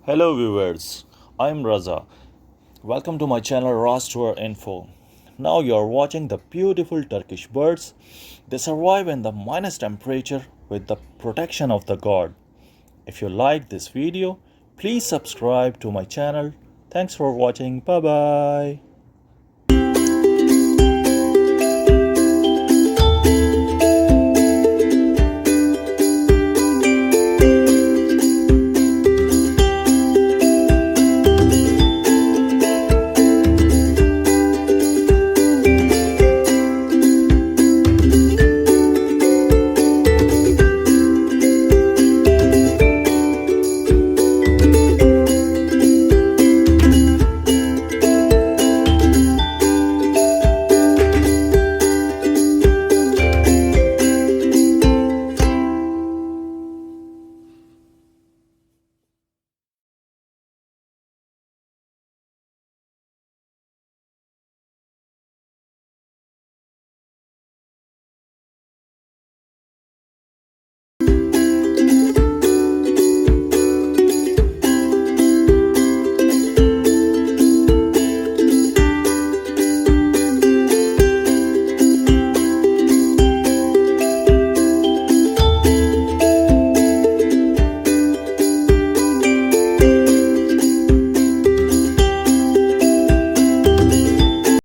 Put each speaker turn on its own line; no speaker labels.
Hello viewers, I'm Raza. Welcome to my channel Raz Tour Info. Now you're watching the beautiful Turkish birds. They survive in the minus temperature with the protection of the god. If you like this video, please subscribe to my channel. Thanks for watching. Bye bye.